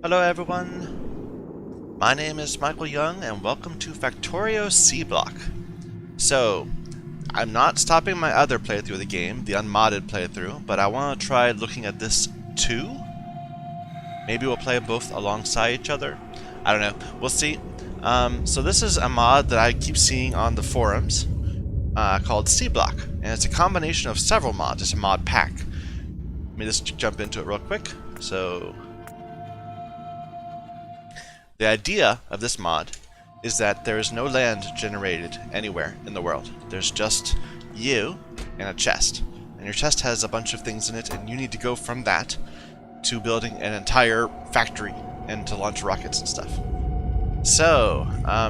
Hello everyone, my name is Michael Young and welcome to Factorio Sea Block. So, I'm not stopping my other playthrough of the game, the unmodded playthrough, but I want to try looking at this too. Maybe we'll play both alongside each other. I don't know, we'll see. So this is a mod that I keep seeing on the forums called Sea Block, and it's a combination of several mods. It's a mod pack. Let me just jump into it real quick. So, the idea of this mod is that there is no land generated anywhere in the world. There's just you and a chest. And your chest has a bunch of things in it, and you need to go from that to building an entire factory and to launch rockets and stuff. So,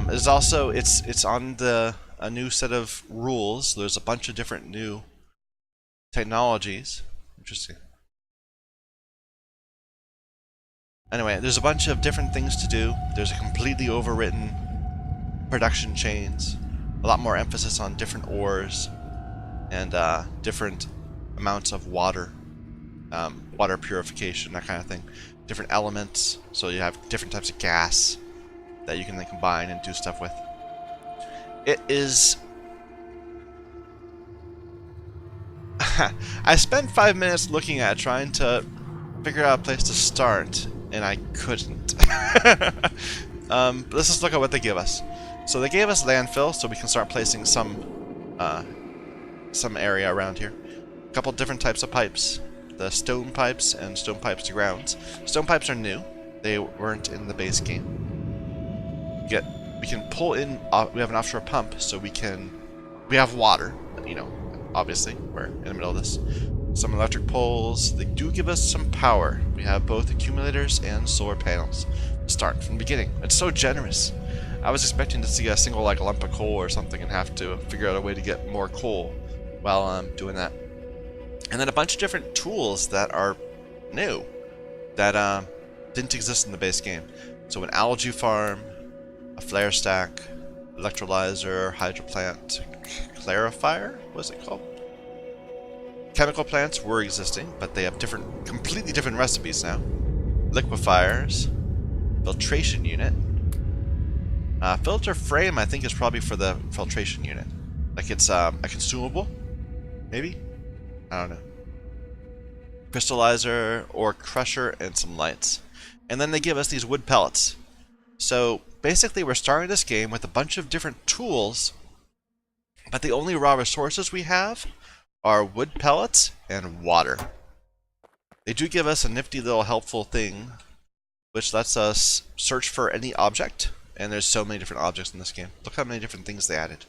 there's also, it's on a new set of rules. There's a bunch of different new technologies. Interesting. Anyway, there's a bunch of different things to do. There's a completely overwritten production chains, a lot more emphasis on different ores, and different amounts of water, water purification, that kind of thing. Different elements, so you have different types of gas that you can then combine and do stuff with. It is... I spent 5 minutes looking at it, trying to figure out a place to start, and I couldn't. Let's just look at what they give us. So they gave us landfill, so we can start placing some area around here. A couple different types of pipes. The stone pipes and stone pipes to grounds. Stone pipes are new. They weren't in the base game. We can pull in, we have an offshore pump, so we have water, you know, obviously, we're in the middle of this. Some electric poles. They do give us some power. We have both accumulators and solar panels. Start from the beginning. It's so generous. I was expecting to see a single like lump of coal or something and have to figure out a way to get more coal while I'm doing that. And then a bunch of different tools that are new that didn't exist in the base game. So an algae farm, a flare stack, electrolyzer, hydro plant, clarifier, what's it called? Chemical plants were existing, but they have completely different recipes now. Liquefiers, filtration unit. Filter frame, I think, is probably for the filtration unit. Like it's a consumable, maybe? I don't know. Crystallizer, ore crusher, and some lights. And then they give us these wood pellets. So basically, we're starting this game with a bunch of different tools, but the only raw resources we have are wood pellets and water. They do give us a nifty little helpful thing, which lets us search for any object, and there's so many different objects in this game. Look how many different things they added.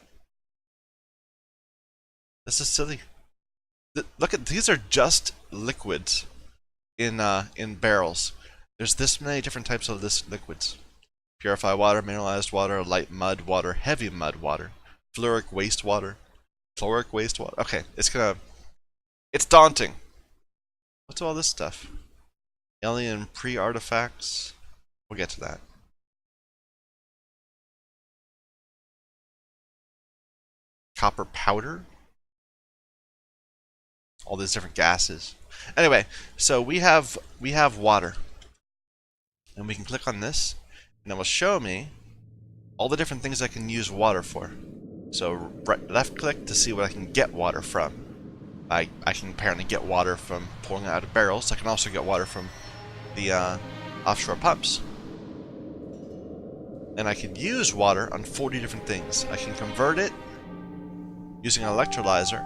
This is silly. Look at these are just liquids in barrels. There's this many different types of this liquids: purified water, mineralized water, light mud water, heavy mud water, fluoric wastewater. Chloric wastewater. Okay, it's daunting. What's all this stuff? Alien pre-artifacts. We'll get to that. Copper powder. All these different gases. Anyway, so we have water, and we can click on this, and it will show me all the different things I can use water for. So left click to see what I can get water from. I can apparently get water from pulling it out of barrels. I can also get water from the offshore pumps. And I can use water on 40 different things. I can convert it using an electrolyzer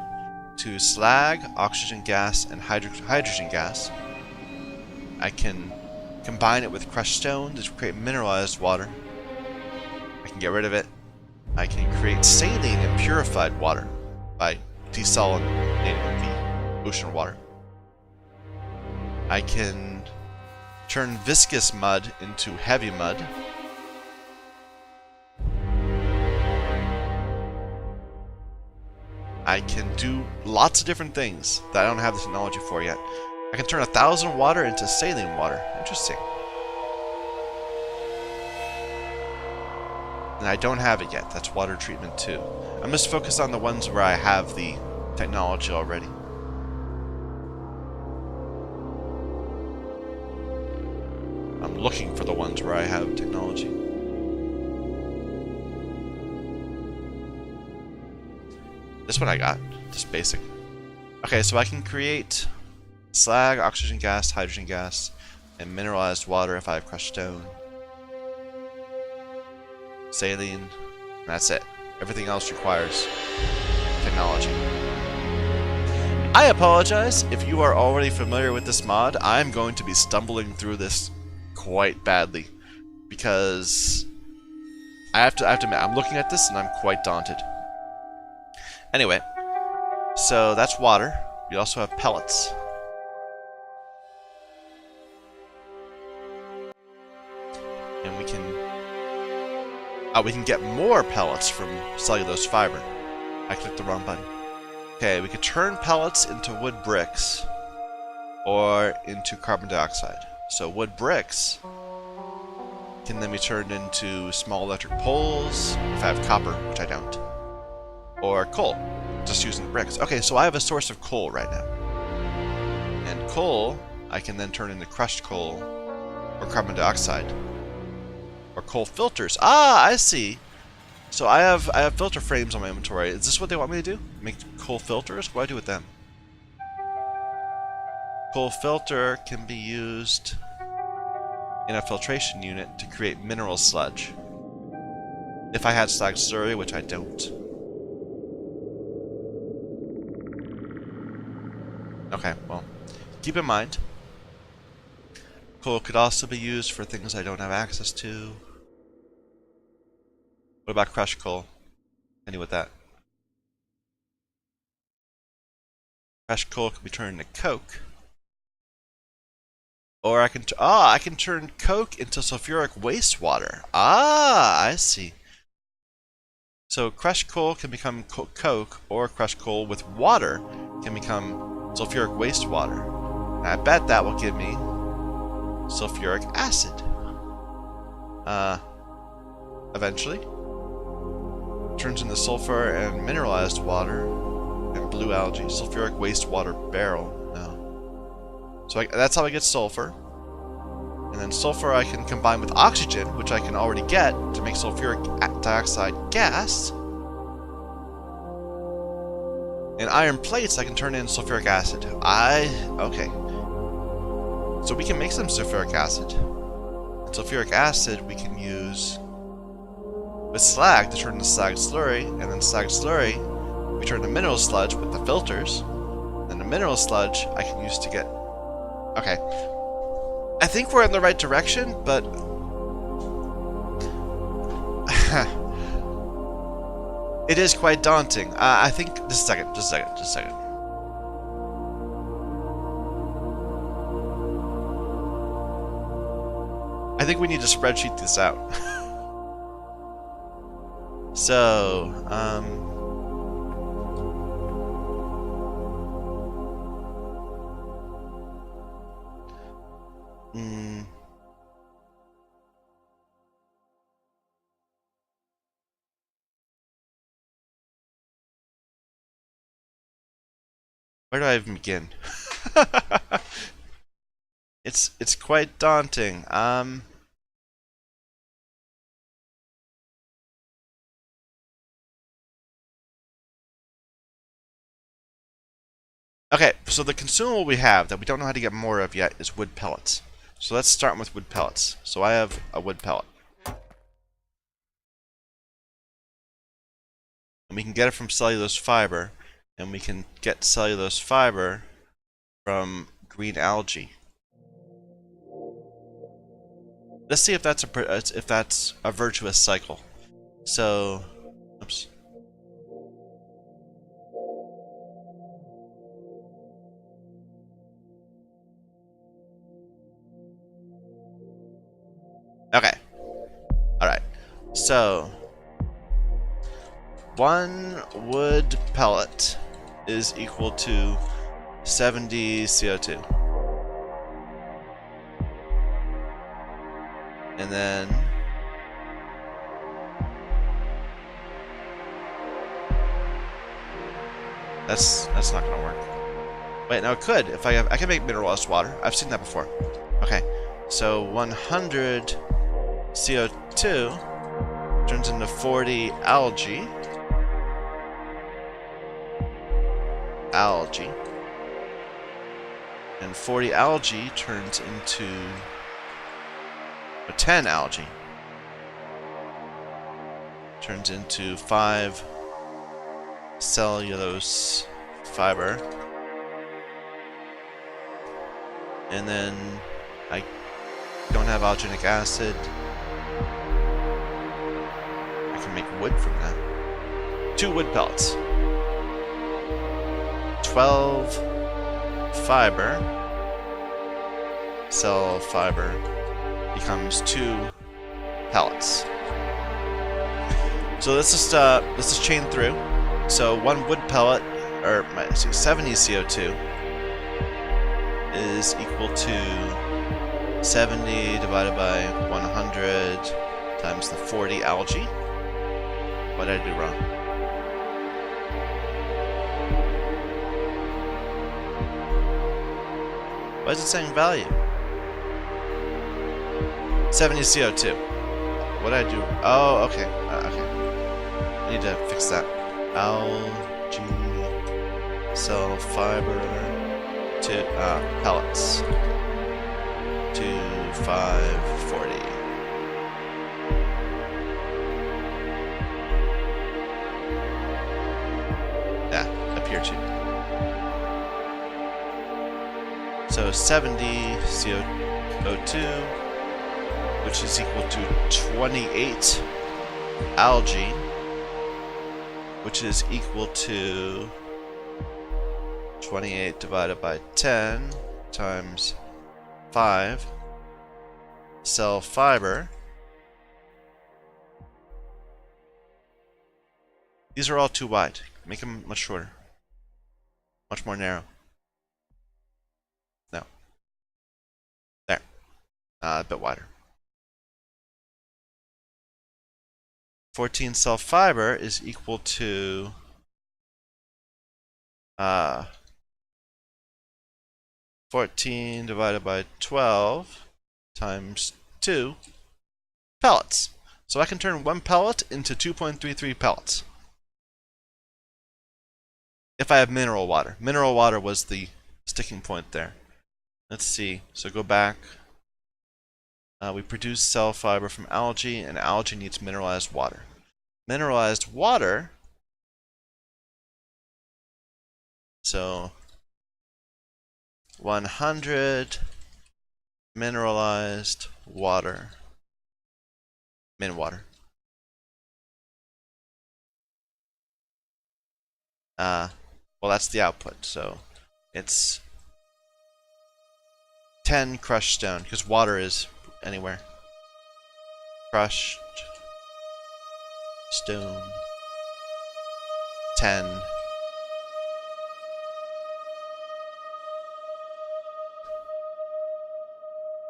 to slag, oxygen gas, and hydrogen gas. I can combine it with crushed stone to create mineralized water. I can get rid of it. I can create saline and purified water by desalinating the ocean water. I can turn viscous mud into heavy mud. I can do lots of different things that I don't have the technology for yet. I can turn 1,000 water into saline water. Interesting. And I don't have it yet. That's water treatment too. I'm just focused on the ones where I have the technology already. I'm looking for the ones where I have technology. This one I got. Just basic. Okay, so I can create slag, oxygen gas, hydrogen gas, and mineralized water if I have crushed stone. Saline. And that's it. Everything else requires technology. I apologize if you are already familiar with this mod. I'm going to be stumbling through this quite badly because I have to admit, I'm looking at this and I'm quite daunted. Anyway, so that's water. We also have pellets. And we can get more pellets from cellulose fiber. I clicked the wrong button. Okay, we could turn pellets into wood bricks or into carbon dioxide. So wood bricks can then be turned into small electric poles if I have copper, which I don't. Or coal, just using bricks. Okay, so I have a source of coal right now. And coal, I can then turn into crushed coal or carbon dioxide. Or coal filters. Ah, I see. So I have filter frames on my inventory. Is this what they want me to do? Make coal filters? What do I do with them? Coal filter can be used in a filtration unit to create mineral sludge. If I had slag slurry, which I don't. Okay, well, keep in mind, coal could also be used for things I don't have access to. What about crushed coal? Any with that? Crushed coal can be turned into coke. Or I can turn coke into sulfuric wastewater. Ah, I see. So crushed coal can become coke, or crushed coal with water can become sulfuric wastewater. And I bet that will give me sulfuric acid. Eventually. Turns into sulfur and mineralized water and blue algae. Sulfuric wastewater barrel. No. So that's how I get sulfur. And then sulfur I can combine with oxygen, which I can already get, to make sulfuric dioxide gas. And iron plates I can turn into sulfuric acid. Okay. So we can make some sulfuric acid. And sulfuric acid we can use with slag to turn into slag slurry, and then slag slurry we turn to mineral sludge with the filters. Then the mineral sludge I can use to get... Okay. I think we're in the right direction, but... it is quite daunting. I think... Just a second. I think we need to spreadsheet this out. So, where do I even begin? It's quite daunting. Okay, so the consumable we have that we don't know how to get more of yet is wood pellets. So let's start with wood pellets. So I have a wood pellet. And we can get it from cellulose fiber, and we can get cellulose fiber from green algae. Let's see if that's a virtuous cycle. So, oops. Okay. Alright. So, one wood pellet is equal to 70 CO2. And then that's not gonna work. Wait, no, it could. If I can make mineralized water. I've seen that before. Okay. So 100 CO2 turns into 40 algae. And 40 algae turns into 10 algae. Turns into 5 cellulose fiber. And then I don't have alginic acid. I can make wood from that. 2 wood pellets. 12 fiber. Cell fiber becomes 2 pellets. So let's just chain through. So 1 wood pellet, or 70 CO2 is equal to 70 divided by 100 times the 40 algae. What did I do wrong? Why is it saying value? 70 CO2. What did I do? Oh, okay. Okay. I need to fix that. Algae cell fiber to pellets. 2540. Yeah, up here too. So 70 CO2, which is equal to 28 algae, which is equal to 28 divided by 10 times 5 cell fiber. These are all too wide. Make them much shorter. Much more narrow. No. There. A bit wider. 14 cell fiber is equal to 14 divided by 12 times 2 pellets. So I can turn 1 pellet into 2.33 pellets. If I have mineral water. Mineral water was the sticking point there. Let's see. So go back. We produce cell fiber from algae, and algae needs mineralized water. Mineralized water. So 100 mineralized water. Min water. Well, that's the output, so it's 10 crushed stone, because water is anywhere. Crushed stone 10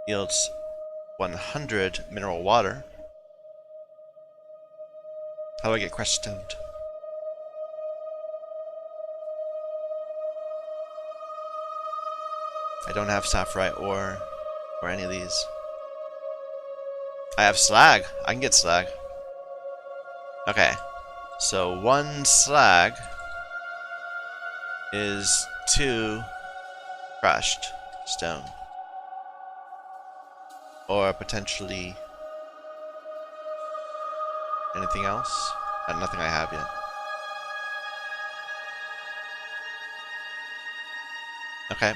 yields 100 mineral water. How do I get crushed stone? I don't have sapphirite ore or any of these. I have slag. I can get slag. Okay. So 1 slag is 2 crushed stone. Or potentially anything else? Nothing I have yet. Okay.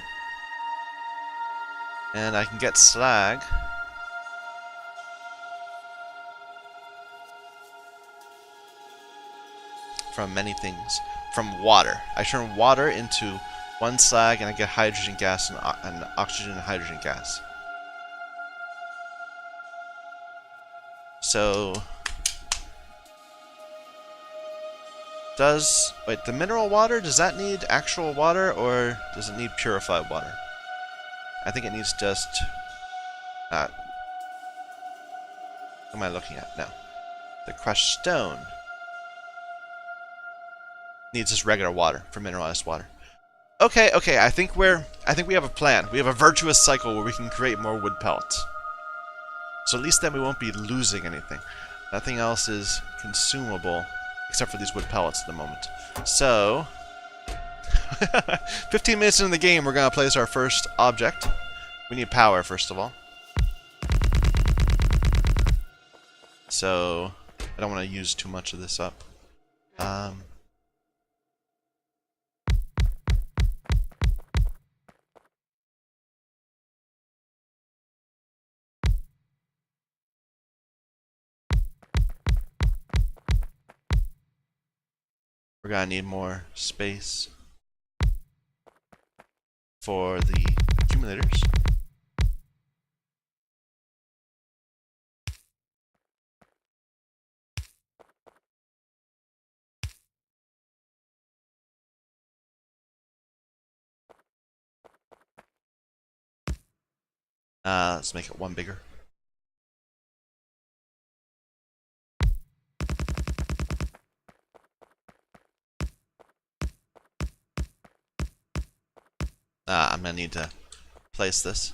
And I can get slag from many things. From water. I turn water into 1 slag and I get hydrogen gas and oxygen and hydrogen gas. So wait, the mineral water, does that need actual water or does it need purified water? I think it needs just what am I looking at? No. The crushed stone needs just regular water for mineralized water. Okay, I think we have a plan. We have a virtuous cycle where we can create more wood pellets. So at least then we won't be losing anything. Nothing else is consumable except for these wood pellets at the moment. So, 15 minutes into the game, we're going to place our first object. We need power, first of all. So, I don't want to use too much of this up. We're going to need more space for the accumulators. Let's make it one bigger. I'm going to need to place this.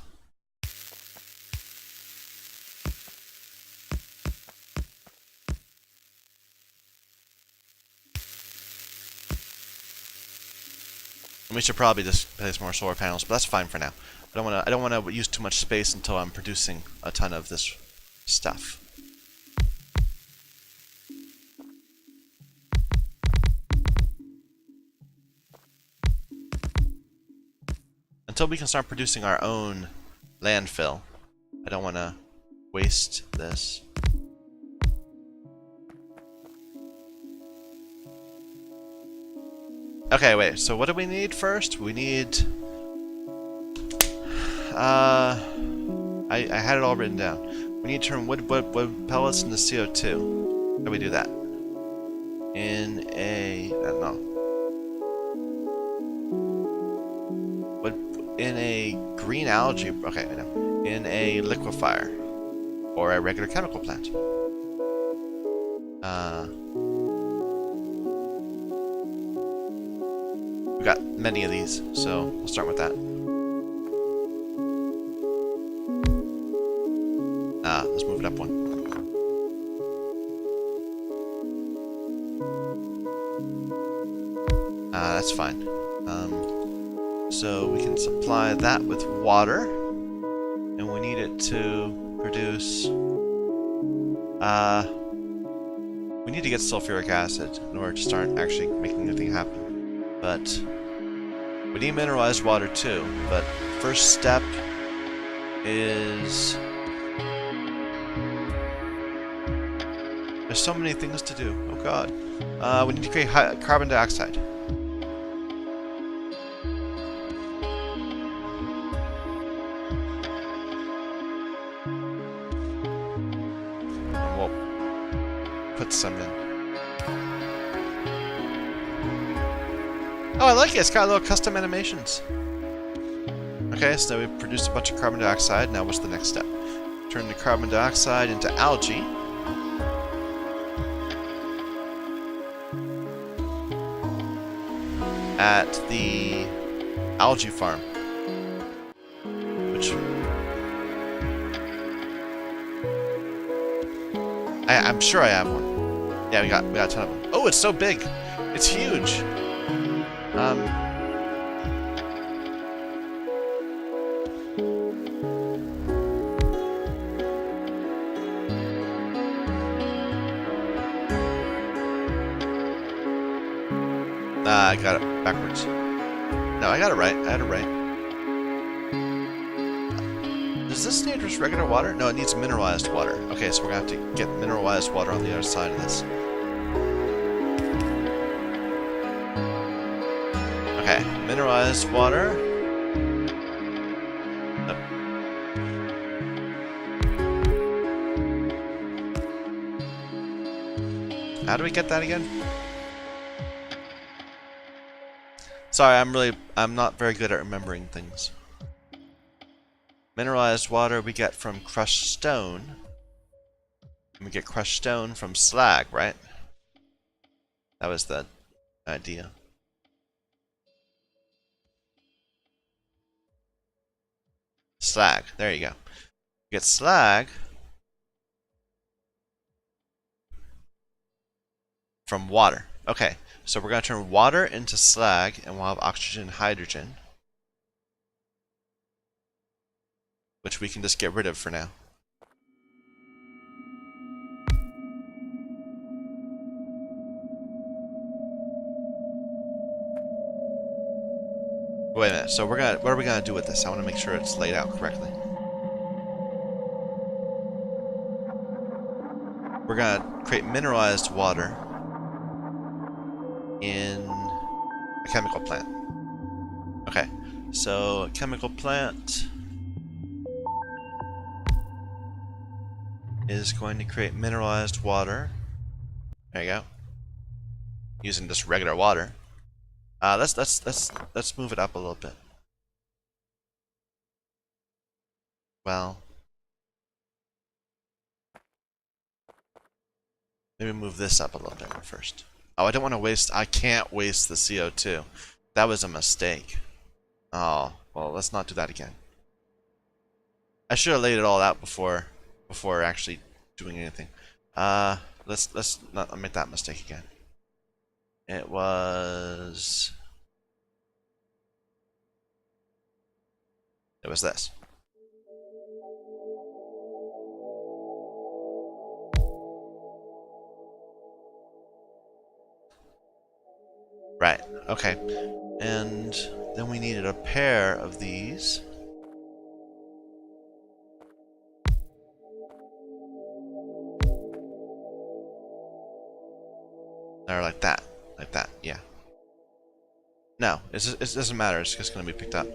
And we should probably just place more solar panels, but that's fine for now. I don't want to use too much space until I'm producing a ton of this stuff. Until we can start producing our own landfill, I don't want to waste this. Okay, wait, so what do we need first? We need... I had it all written down. We need to turn wood pellets into CO2. How do we do that? In a... no. In a green algae... okay, I know. In a liquefier. Or a regular chemical plant. We've got many of these, so we'll start with that. Let's move it up one. That's fine. So we can supply that with water, and we need it to produce... we need to get sulfuric acid in order to start actually making anything happen. But we need mineralized water too. But first step is... there's so many things to do. Oh god. We need to create carbon dioxide. And we'll put some in. Oh, I like it. It's got little custom animations. Okay, so now we've produced a bunch of carbon dioxide. Now what's the next step? Turn the carbon dioxide into algae. At the algae farm, which I'm sure I have one. Yeah, we got a ton of them. Oh, it's so big, it's huge. I got it backwards. No, I got it right. I had it right. Does this need just regular water? No, it needs mineralized water. Okay, so we're gonna have to get mineralized water on the other side of this. Okay, mineralized water. Nope. How do we get that again? Sorry, I'm not very good at remembering things. Mineralized water we get from crushed stone. And we get crushed stone from slag, right? That was the idea. Slag, there you go. We get slag From water. Okay, so we're going to turn water into slag, and we'll have oxygen and hydrogen, which we can just get rid of for now. Wait a minute, so what are we gonna do with this? I want to make sure it's laid out correctly. We're gonna create mineralized water in a chemical plant. Okay, so a chemical plant is going to create mineralized water. There you go. Using just regular water. Let's move it up a little bit. Well, maybe move this up a little bit first. Oh, I don't want to waste. I can't waste the CO2. That was a mistake. Oh, well, let's not do that again. I should have laid it all out before actually doing anything. Let's not make that mistake again. It was this. Right, okay. And then we needed a pair of these. Or like that, yeah. No, it doesn't matter, it's just going to be picked up.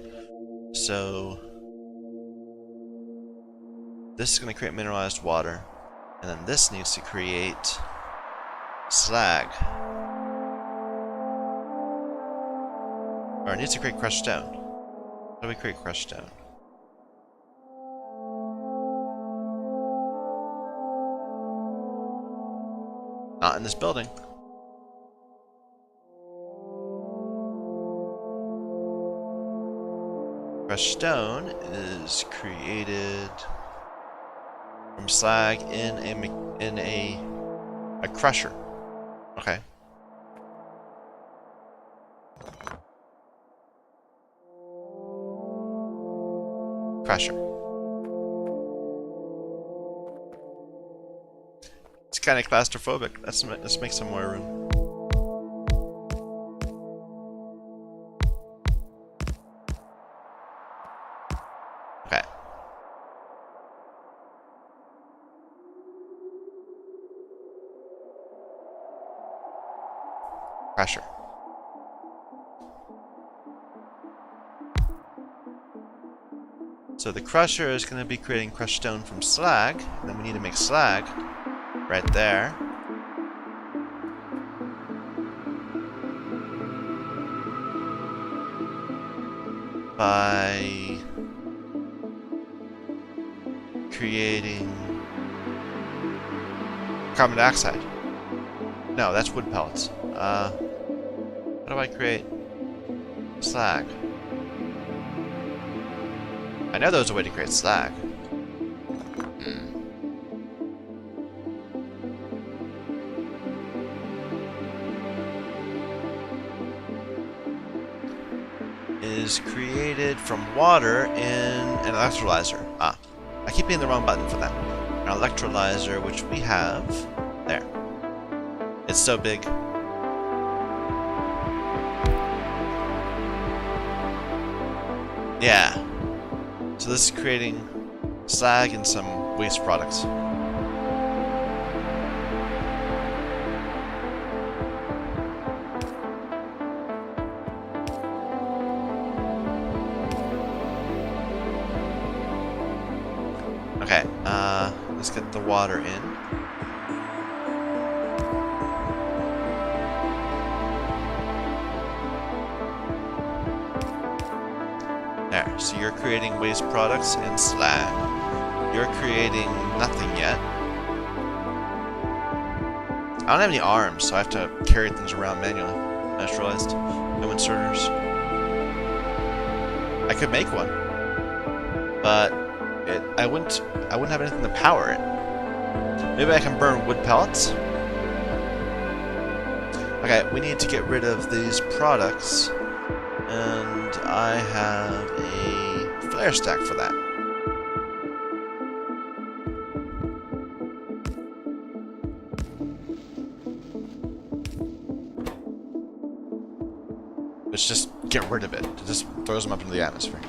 So this is going to create mineralized water, and then this needs to create slag. Or it needs to create crushed stone. How do we create crushed stone? Not in this building. Crushed stone is created from slag in a crusher. Okay. Crusher. It's kind of claustrophobic. Let's make some more room. Okay. Crusher. So the crusher is going to be creating crushed stone from slag, and then we need to make slag right there. By creating carbon dioxide. No, that's wood pellets. How do I create slag? I know there's a way to create slag. Is created from water in an electrolyzer. Ah, I keep hitting the wrong button for that. An electrolyzer, which we have there. It's so big. Yeah. So this is creating slag and some waste products. Okay, let's get the water in. There, so you're creating waste products and slag. You're creating nothing yet. I don't have any arms, so I have to carry things around manually. I just realized. No inserters. I could make one, but I wouldn't have anything to power it. Maybe I can burn wood pellets. Okay, we need to get rid of these products, and I have a flare stack for that. Let's just get rid of it. It just throws them up into the atmosphere.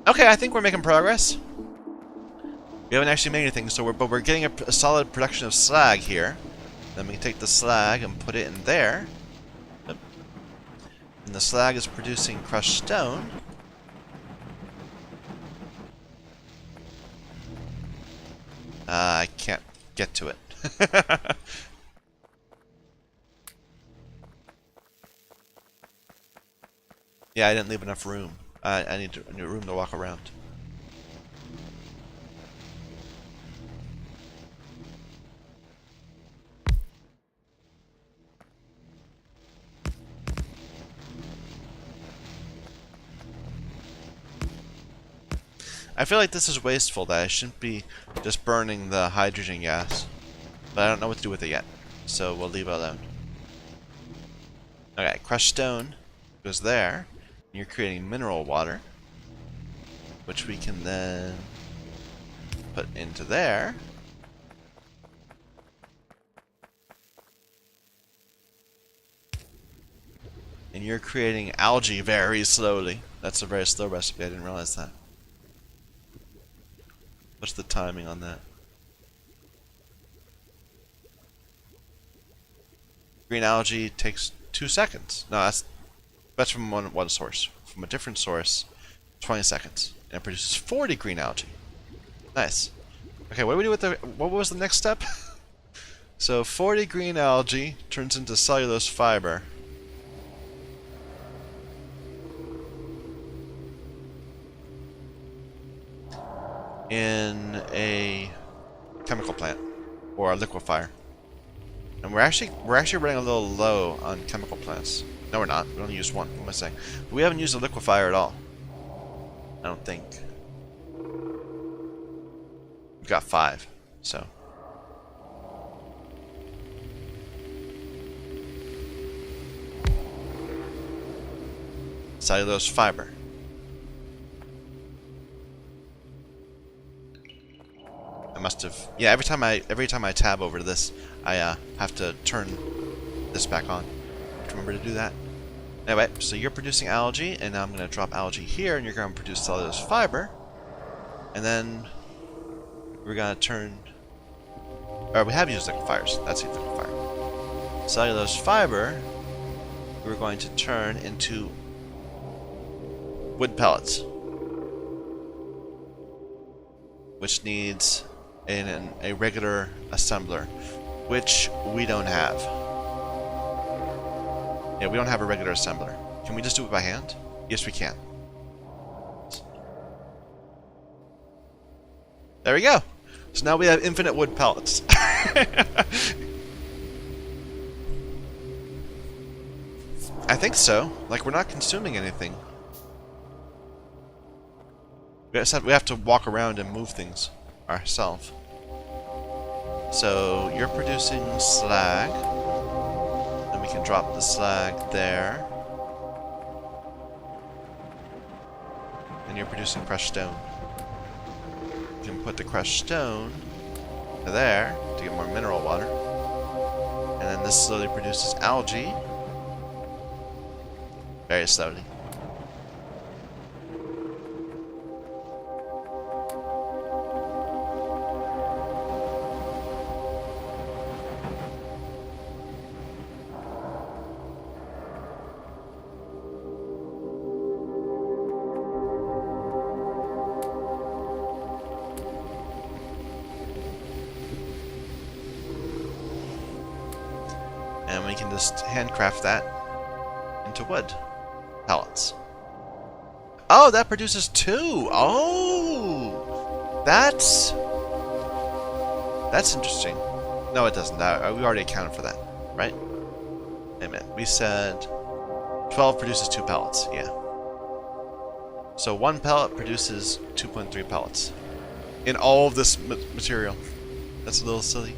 Okay, I think we're making progress. We haven't actually made anything, so we're getting a solid production of slag here. Then we can take the slag and put it in there. Yep. And the slag is producing crushed stone. I can't get to it. Yeah, I didn't leave enough room. I need room to walk around. I feel like this is wasteful, that I shouldn't be just burning the hydrogen gas. But I don't know what to do with it yet, so we'll leave it alone. Okay, crushed stone goes there. You're creating mineral water, which we can then put into there. And you're creating algae very slowly. That's a very slow recipe, I didn't realize that. What's the timing on that? Green algae takes 2 seconds. No, that's from one source. From a different source, 20 seconds. And it produces 40 green algae. Nice. Okay, what do we do with what was the next step? So 40 green algae turns into cellulose fiber. In a chemical plant or a liquefier. And we're actually running a little low on chemical plants. No, we're not. We only used one. What am I saying? We haven't used a liquefier at all. I don't think. We've got 5, so. Cellulose fiber. I must have. Yeah, every time I tab over this, I have to turn this back on. Remember to do that. Anyway, so you're producing algae, and now I'm going to drop algae here, and you're going to produce cellulose fiber. And then we're going to turn. Or we have used liquefiers. That's the liquefier. Cellulose fiber, we're going to turn into wood pellets, which needs a regular assembler, which we don't have. Yeah, we don't have a regular assembler. Can we just do it by hand? Yes, we can. There we go. So now we have infinite wood pellets. I think so. Like, we're not consuming anything. We have to walk around and move things ourselves. So you're producing slag, and we can drop the slag there. And you're producing crushed stone. You can put the crushed stone there to get more mineral water. And then this slowly produces algae. Very slowly. And we can just handcraft that into wood pellets. Oh, that produces 2. Oh, that's interesting. No, it doesn't. We already accounted for that, right? Wait a minute. We said 12 produces 2 pellets. Yeah. So 1 pellet produces 2.3 pellets in all of this material. That's a little silly.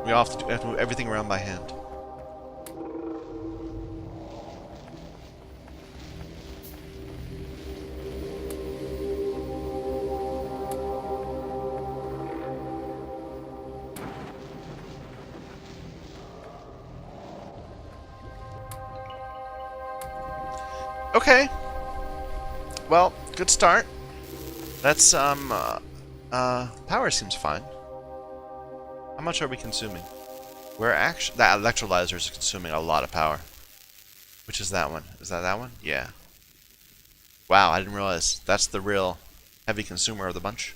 We all have to move everything around by hand. Okay. Well, good start. That's, power seems fine. How much are we consuming? We're actually... That electrolyzer is consuming a lot of power. Which is that one? Is that one? Yeah. Wow, I didn't realize that's the real heavy consumer of the bunch.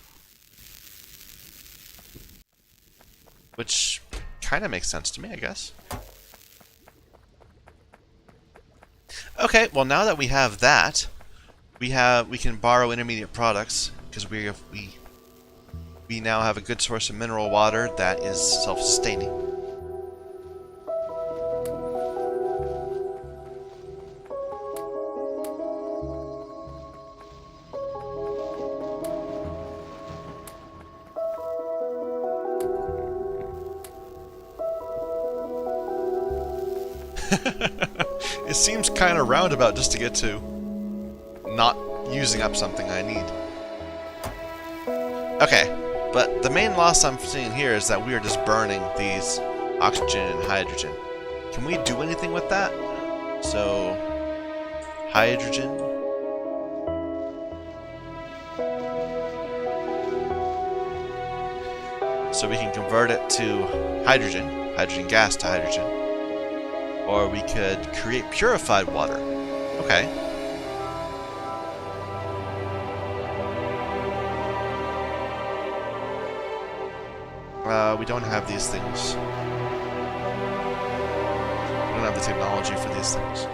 Which kind of makes sense to me, I guess. Okay, well now that we have that, we can borrow intermediate products because we now have a good source of mineral water that is self-sustaining. It seems kind of roundabout just to get to not using up something I need. Okay, but the main loss I'm seeing here is that we are just burning these oxygen and hydrogen. Can we do anything with that? So, hydrogen. So we can convert it to hydrogen gas to hydrogen. Or we could create purified water. Okay. We don't have these things. We don't have the technology for these things.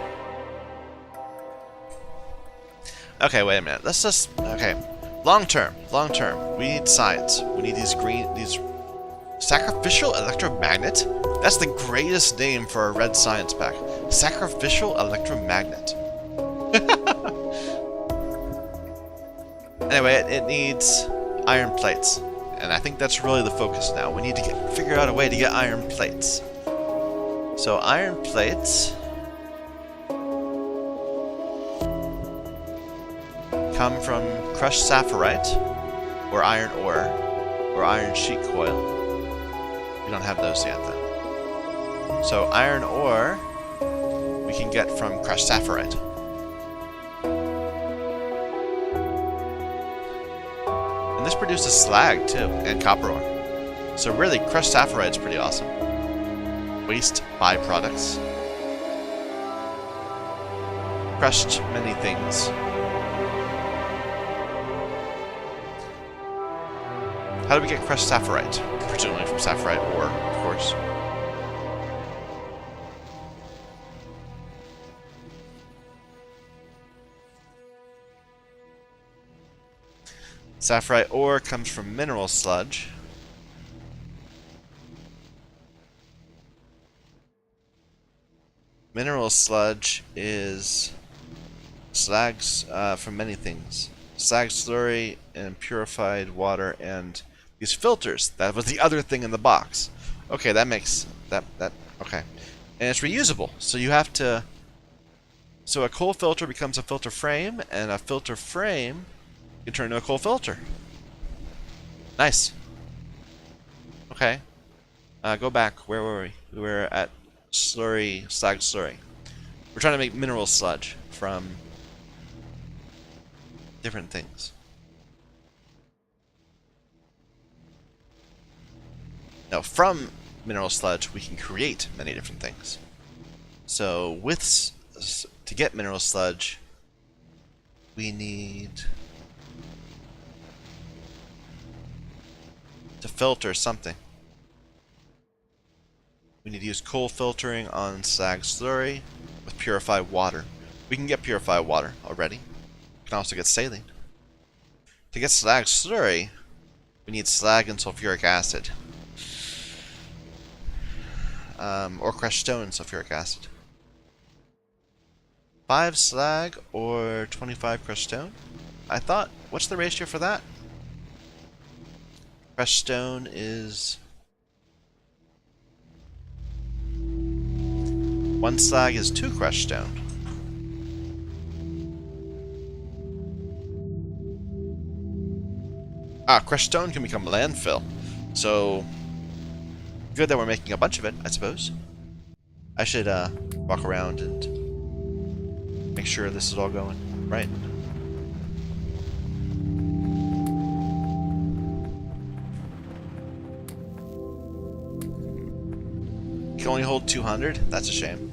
Okay, wait a minute. Let's just... Okay. Long term. We need science. We need these Sacrificial electromagnet? That's the greatest name for a red science pack. Sacrificial electromagnet. Anyway, it needs iron plates. And I think that's really the focus now. We need to figure out a way to get iron plates. So iron plates come from crushed sapphirite, or iron ore, or iron sheet coil. We don't have those yet, though. So iron ore we can get from crushed sapphirite. And this produces slag, too, and copper ore. So really, crushed sapphirite's pretty awesome. Waste byproducts. Crushed many things. How do we get crushed sapphirite? Presumably from sapphirite ore, of course. Sapphirite ore comes from mineral sludge. Mineral sludge is slags from many things. Slag slurry and purified water and these filters. That was the other thing in the box. Okay, that makes that okay. And it's reusable. So you have to so a coal filter becomes a filter frame, and a filter frame can turn into a coal filter. Nice. Okay. Go back. Where were we? We were at slurry, slag slurry. We're trying to make mineral sludge from different things. Now, from mineral sludge, we can create many different things. So, to get mineral sludge, we need to filter something. We need to use coal filtering on slag slurry with purified water. We can get purified water already. We can also get saline. To get slag slurry, we need slag and sulfuric acid. Or crushed stone and sulfuric acid. 5 slag or 25 crushed stone? I thought, what's the ratio for that? Crushed stone is 1 slag is 2 crushed stone. Ah, crushed stone can become landfill. So, good that we're making a bunch of it, I suppose. I should walk around and make sure this is all going right. You can only hold 200? That's a shame.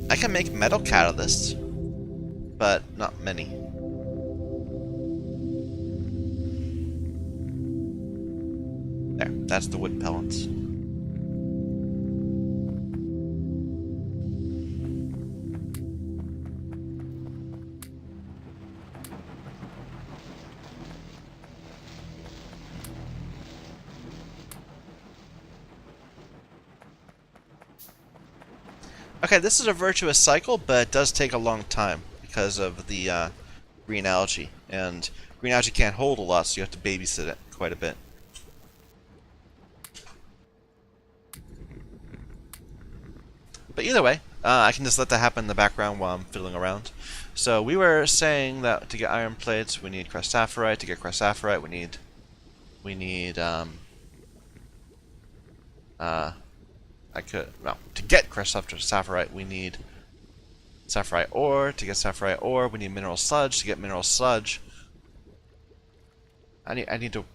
I can make metal catalysts, but not many. There, that's the wood pellets. Okay, this is a virtuous cycle, but it does take a long time because of the green algae. And green algae can't hold a lot, so you have to babysit it quite a bit. But either way, I can just let that happen in the background while I'm fiddling around. So we were saying that to get iron plates, we need crushed sapphirite. To get crushed sapphirite, to get crushed sapphirite, we need sapphirite ore. To get sapphirite ore, we need mineral sludge. To get mineral sludge, I need to.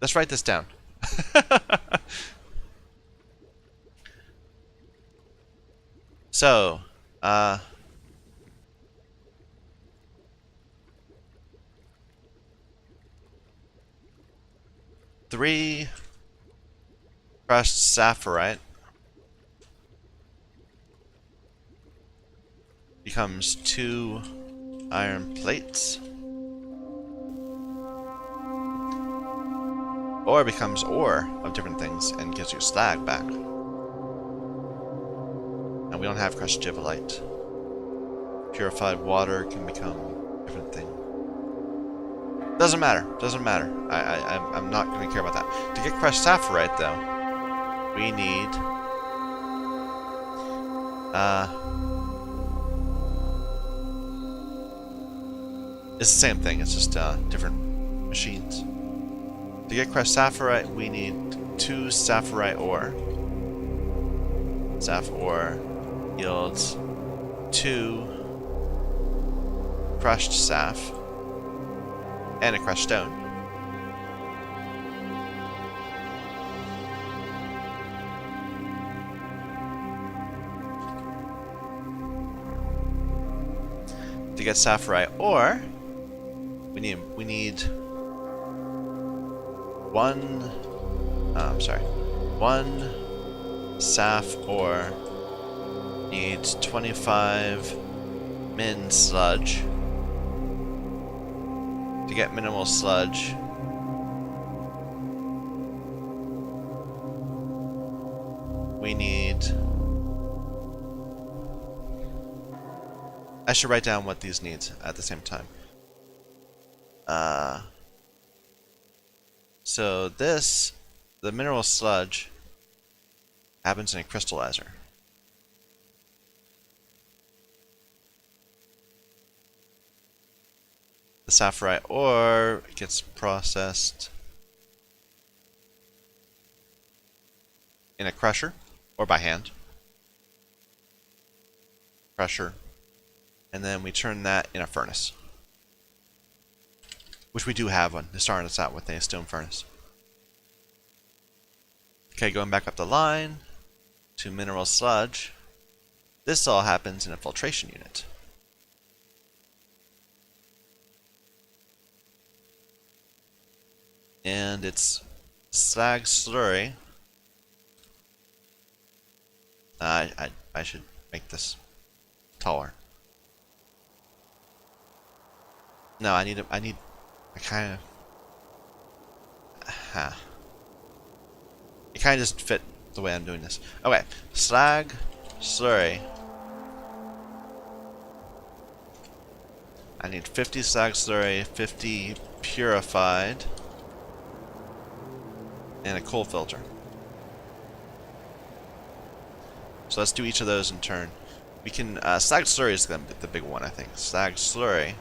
Let's write this down. So, 3 crushed sapphirite becomes 2 iron plates. Ore becomes ore of different things and gives you slag back. And we don't have crushed gibbelite. Purified water can become a different thing. Doesn't matter. Doesn't matter. I'm not going to care about that. To get crushed sapphirite, though, we need it's the same thing. It's just different machines. To get crushed sapphirite, we need 2 sapphirite ore. Saph ore yields 2 crushed saph and a crushed stone. To get sapphirite ore, we need 1 saph ore needs 25 min sludge. To get minimal sludge, we need... I should write down what these need at the same time. So this, the mineral sludge, happens in a crystallizer. The sapphirite ore gets processed in a crusher or by hand. Crusher. And then we turn that in a furnace. Which we do have one. They're starting us out with a stone furnace. Okay, going back up the line to mineral sludge. This all happens in a filtration unit. And it's slag slurry. I should make this taller. No, I kind of... It kind of just fit the way I'm doing this. Okay, slag, slurry. I need 50 slag slurry, 50 purified, and a coal filter. So let's do each of those in turn. We can, slag slurry is going to be the big one, I think. Slag slurry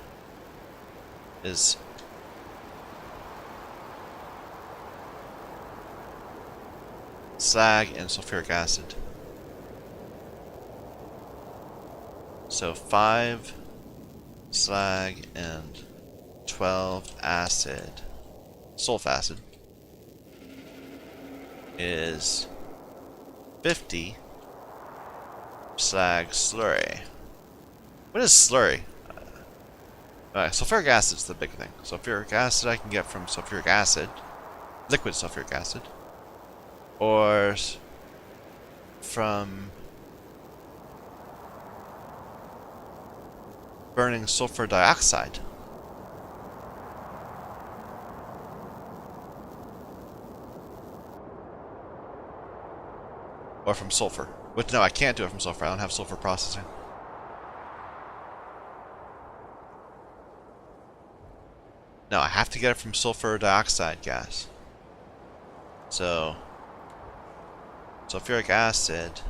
is slag and sulfuric acid. So 5 slag and 12 acid, sulf acid, is 50 slag slurry. What is slurry? Sulfuric acid is the big thing. Sulfuric acid I can get from sulfuric acid, liquid sulfuric acid, or from burning sulfur dioxide. Or from sulfur. Which, no, I can't do it from sulfur. I don't have sulfur processing. No, I have to get it from sulfur dioxide gas. So, sulfuric acid,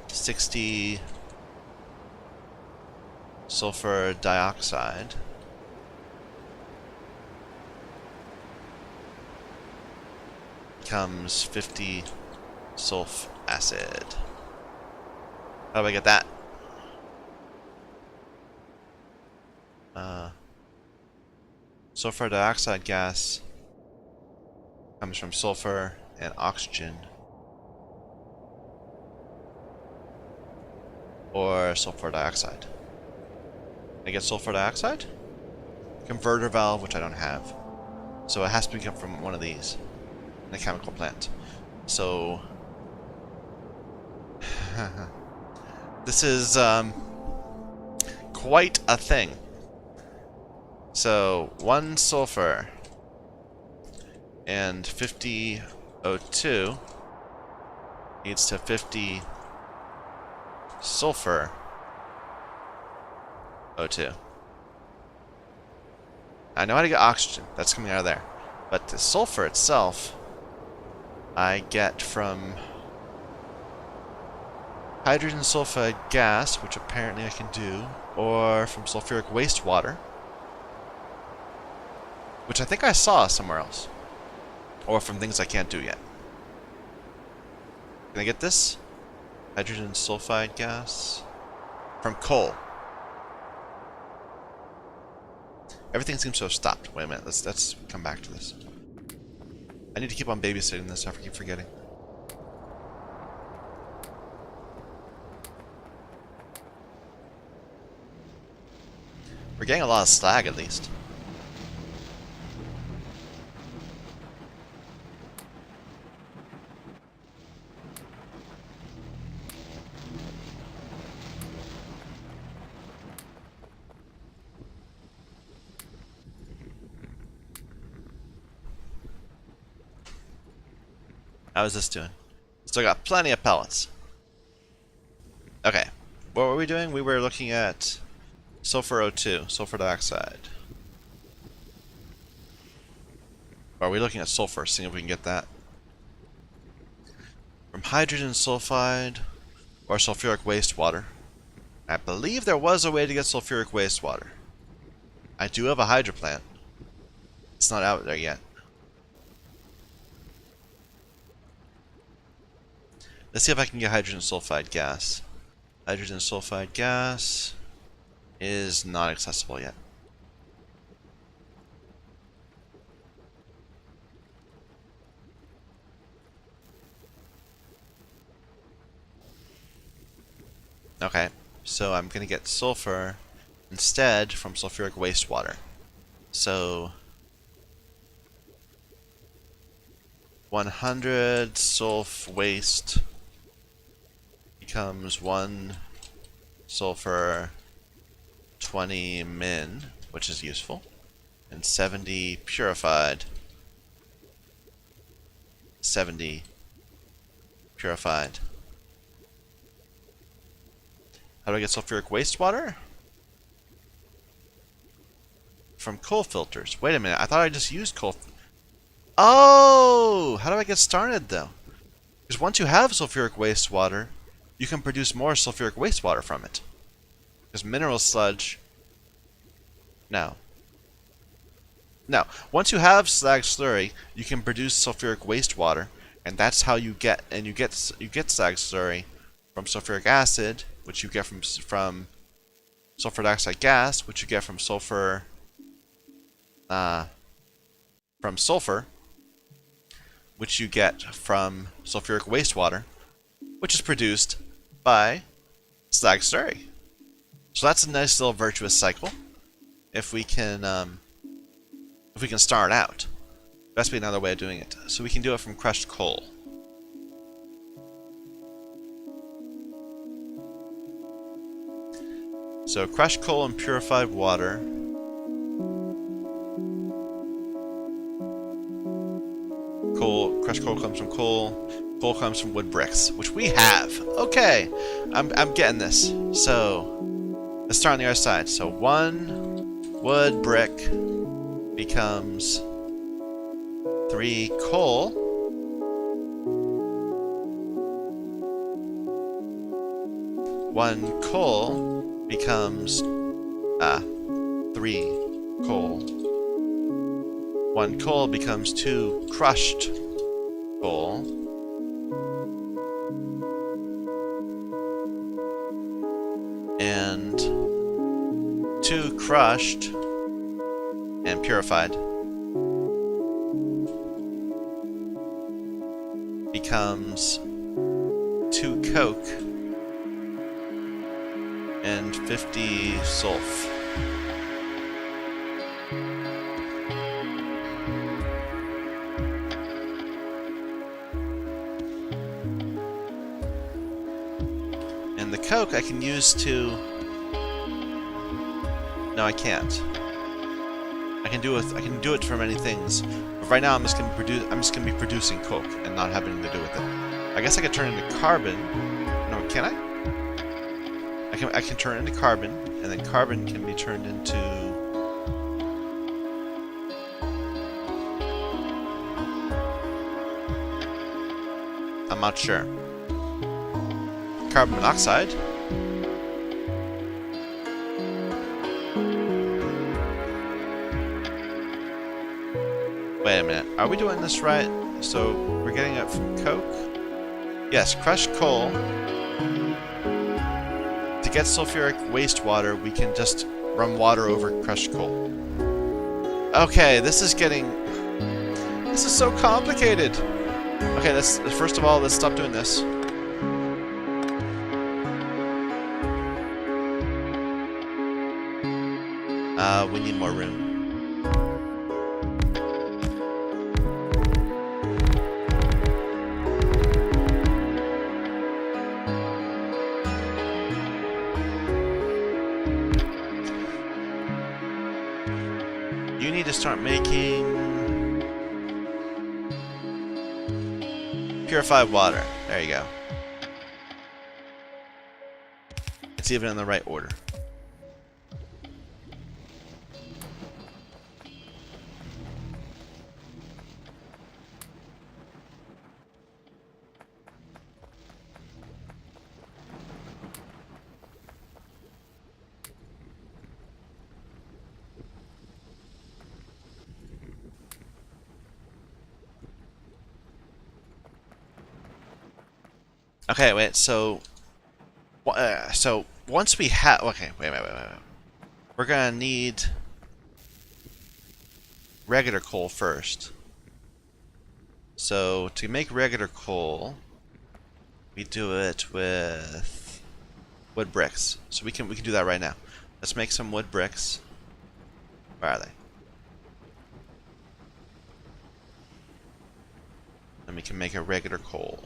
60 sulfur dioxide, becomes 50 sulf acid. How do I get that? Sulfur dioxide gas comes from sulfur and oxygen, or sulfur dioxide. I get sulfur dioxide? Converter valve, which I don't have. So it has to come from one of these in a chemical plant. So this is quite a thing. So 1 sulfur and 50 O2 leads to 50 sulfur O2. I know how to get oxygen. That's coming out of there. But the sulfur itself, I get from hydrogen sulfide gas, which apparently I can do, or from sulfuric wastewater, which I think I saw somewhere else, or from things I can't do yet. Can I get this? Hydrogen sulfide gas from coal. Everything seems to have stopped. Wait a minute, let's come back to this. I need to keep on babysitting this, I keep forgetting. We're getting a lot of slag at least. How is this doing? Still got plenty of pellets. Okay, what were we doing? We were looking at sulfur O2, sulfur dioxide. Or are we looking at sulfur, seeing if we can get that? From hydrogen sulfide or sulfuric wastewater. I believe there was a way to get sulfuric wastewater. I do have a hydro plant. It's not out there yet. Let's see if I can get hydrogen sulfide gas. Hydrogen sulfide gas is not accessible yet. Okay, so I'm gonna get sulfur instead from sulfuric wastewater. So 100 sulf waste becomes 1 sulfur 20 min, which is useful, and 70 purified 70 purified. How do I get sulfuric wastewater? From coal filters. Wait a minute, I thought I just used coal. Oh! How do I get started though? Because once you have sulfuric wastewater, you can produce more sulfuric wastewater from it. Because mineral sludge... No. No. Once you have slag slurry, you can produce sulfuric wastewater, and that's how you get slag slurry from sulfuric acid, which you get from sulfur dioxide gas, which you get from sulfur, which you get from sulfuric wastewater, which is produced by slag slurry. So that's a nice little virtuous cycle. If we can start out, that's be another way of doing it. So we can do it from crushed coal. So crushed coal and purified water. Crushed coal comes from coal. Coal comes from wood bricks, which we have. Okay, I'm getting this. So let's start on the other side. So 1 wood brick becomes 3 coal. 1 coal becomes 3 coal. 1 coal becomes 2 crushed coal. And 2 crushed and purified becomes 2 coke and 50 sulf. And the coke I can use to... No, I can't. I can do it for many things. But right now I'm just gonna be producing coke and not having to do with it. I guess I could turn it into carbon. No, can I? I can turn it into carbon, and then carbon can be turned into... I'm not sure. Carbon monoxide. Wait a minute. Are we doing this right? So we're getting it from coke? Yes, crushed coal. To get sulfuric wastewater, we can just run water over crushed coal. Okay, this is so complicated. Okay, first of all, let's stop doing this. We need more room. You need to start making purified water. There you go. It's even in the right order. Okay, wait, so once we have... Okay, wait. We're gonna need regular coal first. So, to make regular coal, we do it with wood bricks. So we can do that right now. Let's make some wood bricks. Where are they? And we can make a regular coal.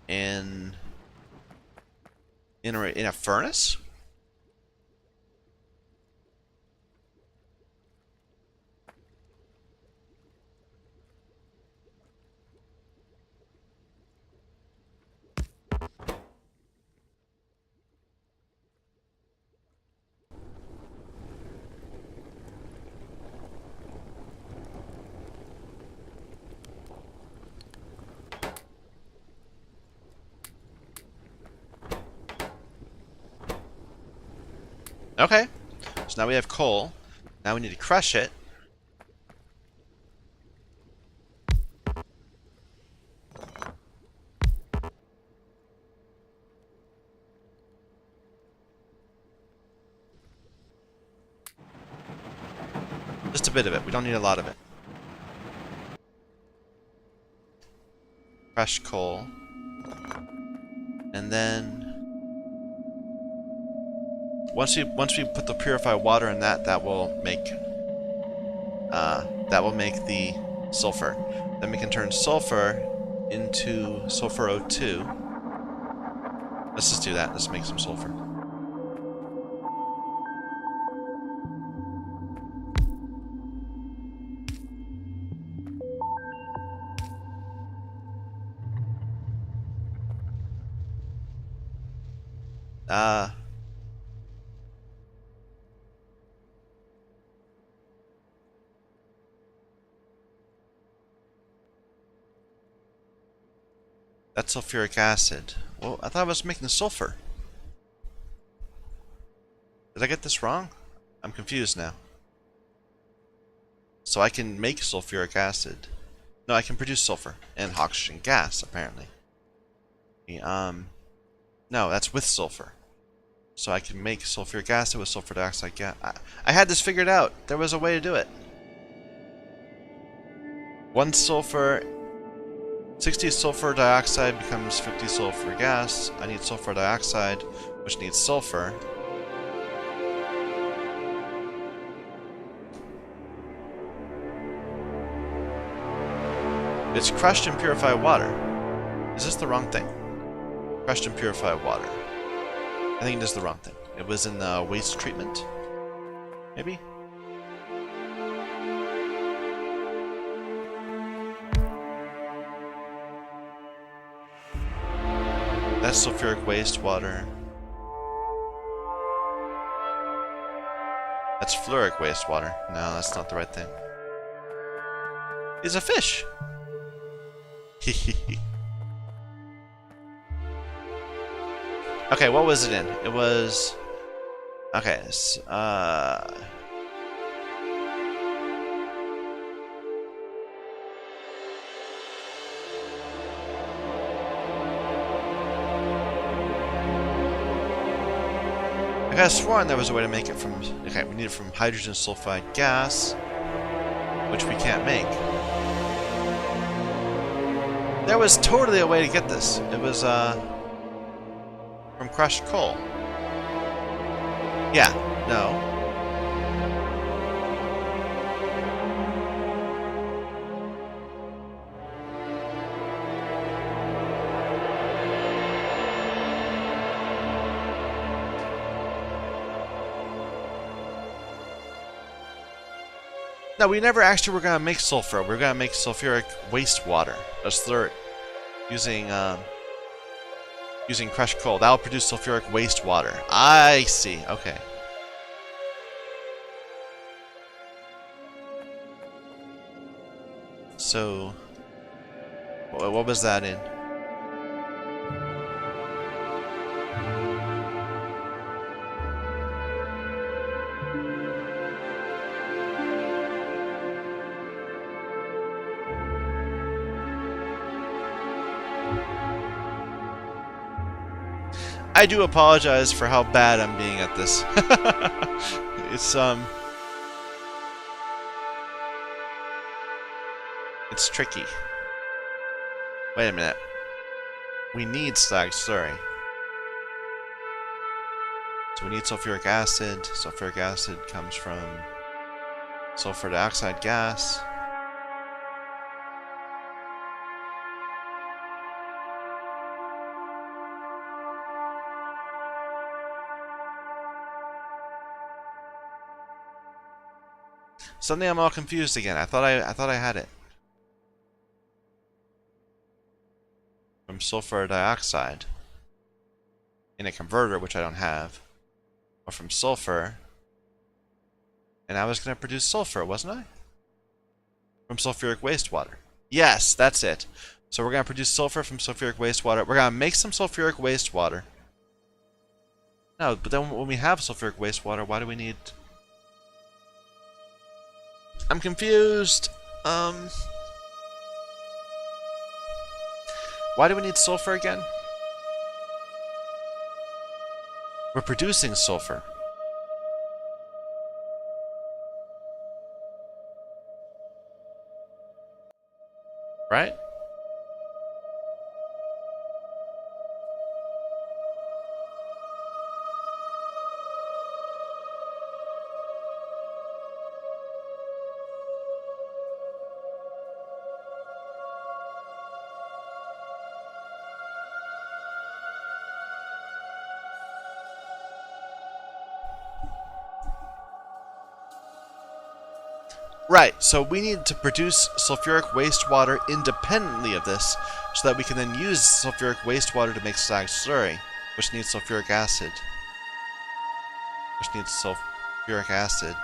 In a furnace? Okay. So now we have coal. Now we need to crush it. Just a bit of it. We don't need a lot of it. Crush coal. And then once we put the purified water in that will make the sulfur. Then we can turn sulfur into sulfur O2. Let's just do that. Let's make some sulfur. That's sulfuric acid. Well, I thought I was making sulfur. Did I get this wrong? I'm confused now. So I can make sulfuric acid. No, I can produce sulfur and oxygen gas, apparently. No, that's with sulfur. So I can make sulfuric acid with sulfur dioxide gas. I had this figured out. There was a way to do it. 1 sulfur, 60 sulfur dioxide becomes 50 sulfur gas. I need sulfur dioxide, which needs sulfur. It's crushed and purified water. Is this the wrong thing? Crushed and purified water. I think it is the wrong thing. It was in the waste treatment? Maybe? That's sulfuric wastewater. That's fluoric wastewater. No, that's not the right thing. He's a fish! Okay, what was it in? It was... Okay, I could have sworn there was a way to make it from... Okay, we need it from hydrogen sulfide gas, which we can't make. There was totally a way to get this. It was, from crushed coal. Yeah, no. No, we never actually were going to make sulfur. We're going to make sulfuric wastewater. Using crushed coal. That will produce sulfuric wastewater. I see. Okay. So, what was that in? I do apologize for how bad I'm being at this. It's tricky. Wait a minute. We need slag slurry. So we need sulfuric acid. Sulfuric acid comes from sulfur dioxide gas. Suddenly I'm all confused again. I thought I had it. From sulfur dioxide in a converter, which I don't have, or from sulfur, and I was going to produce sulfur, wasn't I? From sulfuric wastewater. Yes, that's it. So we're going to produce sulfur from sulfuric wastewater. We're going to make some sulfuric wastewater. No, but then when we have sulfuric wastewater, why do we need... I'm confused. Why do we need sulfur again? We're producing sulfur. Right? Right, so we need to produce sulfuric wastewater independently of this, so that we can then use sulfuric wastewater to make slag slurry, which needs sulfuric acid. Which needs sulfuric acid.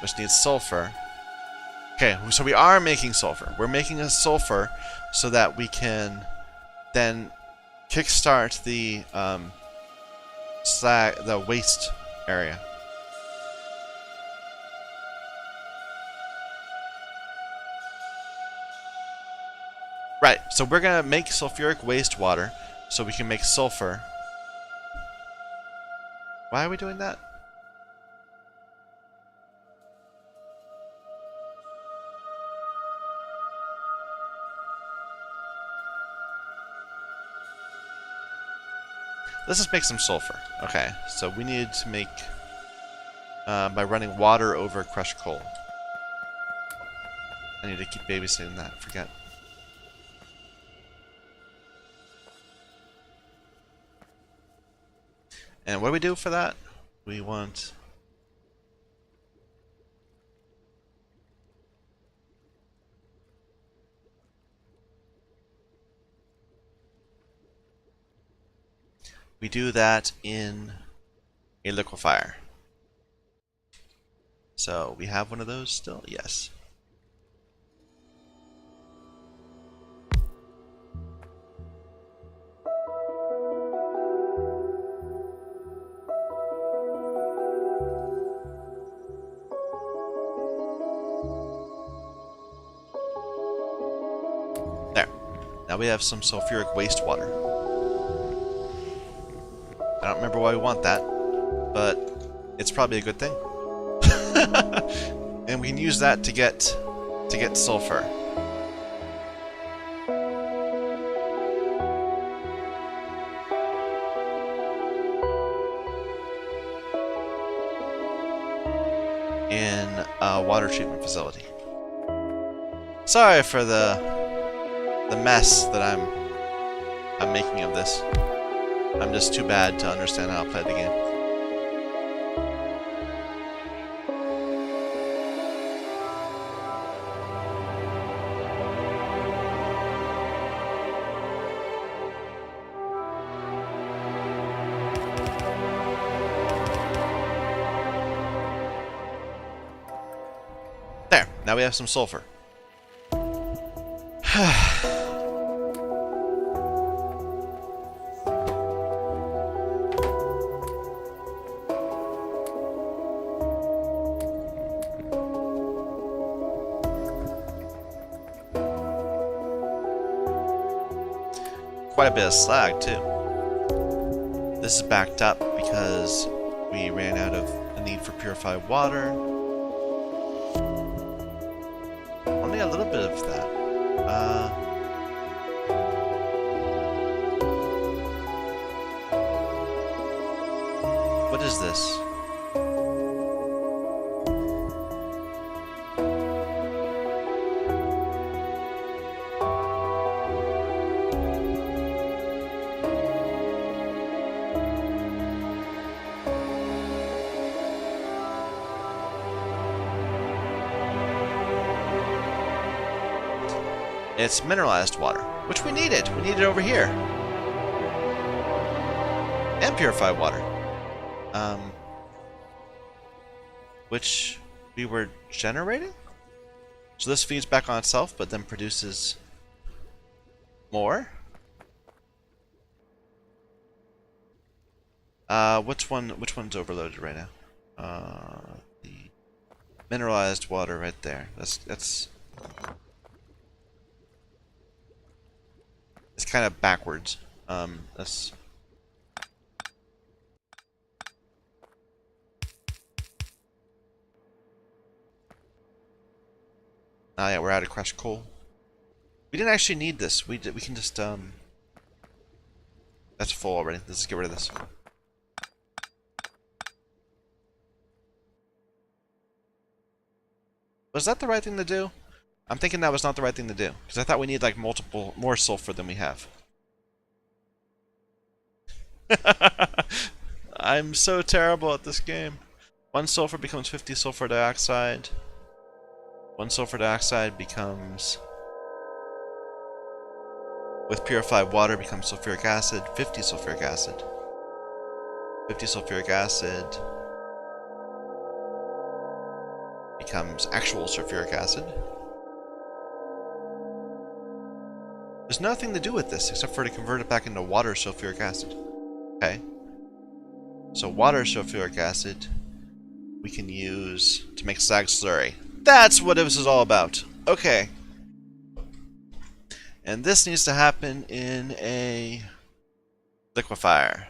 Which needs sulfur. Okay, so we are making sulfur. We're making a sulfur so that we can then kickstart the the waste area. Right, so we're gonna make sulfuric wastewater so we can make sulfur. Why are we doing that? Let's just make some sulfur. Okay, so we need to make by running water over crushed coal. I need to keep babysitting that. Forget. And what do we do for that? We want... We do that in a liquefier. So we have one of those still? Yes. There. Now we have some sulfuric wastewater. I don't remember why we want that, but it's probably a good thing. And we can use that to get sulfur. In a water treatment facility. Sorry for the mess that I'm making of this. I'm just too bad to understand how to play the game. There, now we have some sulfur. Quite a bit of slag too. This is backed up because we ran out of the need for purified water. Only a little bit of that. What is this? It's mineralized water, which we needed. We need it over here. And purified water. Which we were generating? So this feeds back on itself, but then produces more. Which one's overloaded right now? The mineralized water right there. That's it's kind of backwards. That's yeah, we're out of crushed coal. We didn't actually need this. We can just That's full already. Let's just get rid of this. Was that the right thing to do? I'm thinking that was not the right thing to do, because I thought we need like more sulfur than we have. I'm so terrible at this game. 1 sulfur becomes 50 sulfur dioxide. 1 sulfur dioxide becomes, with purified water, becomes sulfuric acid. 50 sulfuric acid. 50 sulfuric acid becomes actual sulfuric acid. There's nothing to do with this except for to convert it back into water sulfuric acid. Okay. So water sulfuric acid we can use to make slag slurry. That's what this is all about. Okay. And this needs to happen in a liquefier.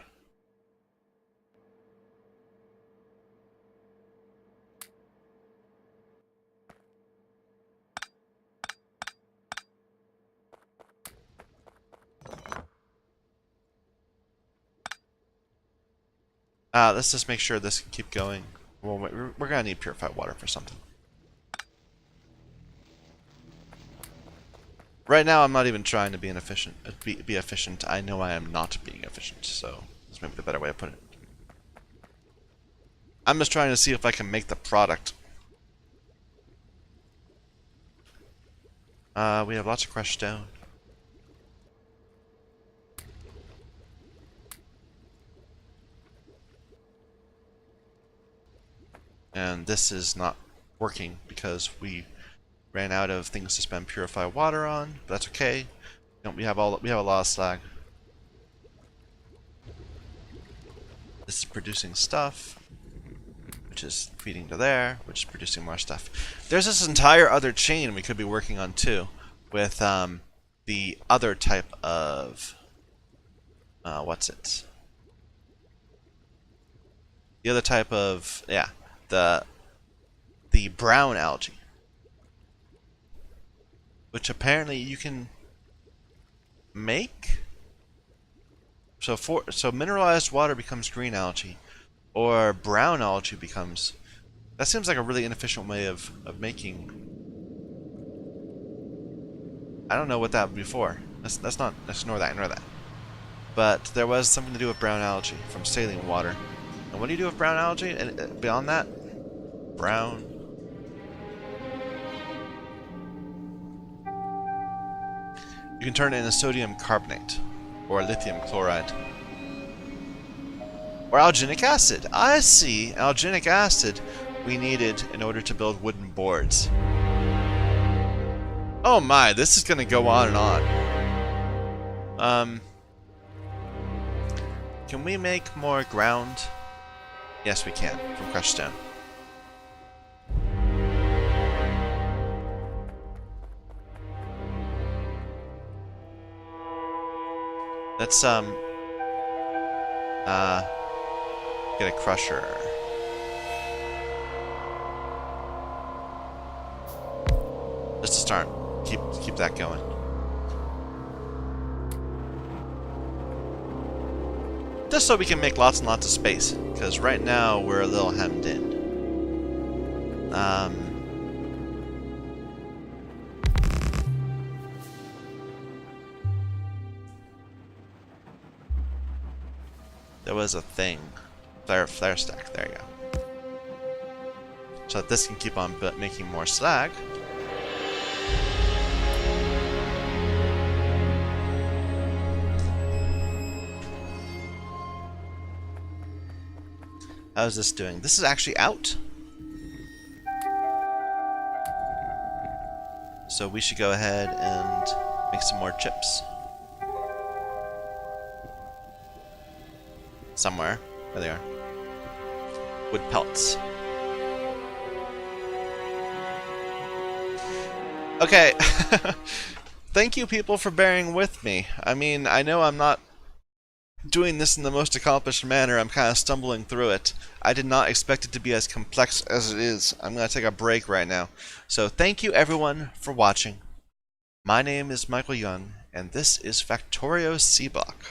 Let's just make sure this can keep going. Well, we're gonna need purified water for something. Right now, I'm not even trying to be inefficient. Be efficient. I know I am not being efficient, so that's maybe the better way to put it. I'm just trying to see if I can make the product. We have lots of crushed stone. And this is not working because we ran out of things to spend purified water on. But that's okay. We have a lot of slag. This is producing stuff, which is feeding to there, which is producing more stuff. There's this entire other chain we could be working on too, with the other type of what's it? The other type of the brown algae, which apparently you can make. So mineralized water becomes green algae, or brown algae becomes. That seems like a really inefficient way of making. I don't know what that would be for. That's not. Let's ignore that. Ignore that. But there was something to do with brown algae from saline water. And what do you do with brown algae? And beyond that, brown. You can turn it into sodium carbonate, or lithium chloride, or alginic acid. I see. Alginic acid we needed in order to build wooden boards. Oh my, this is gonna go on and on. Can we make more ground? Yes, we can, from crushed stone. Let's get a crusher. Just to start, keep that going. Just so we can make lots and lots of space, because right now we're a little hemmed in. There was a thing. Flare stack, there you go. So that this can keep on making more slag. How's this doing? This is actually out. So we should go ahead and make some more chips. Somewhere. There they are. Wood pellets. Okay. Thank you people for bearing with me. I mean, I know I'm not doing this in the most accomplished manner. I'm kind of stumbling through it. I did not expect it to be as complex as it is. I'm going to take a break right now. So thank you everyone for watching. My name is Michael Young, and this is Factorio Sea Block.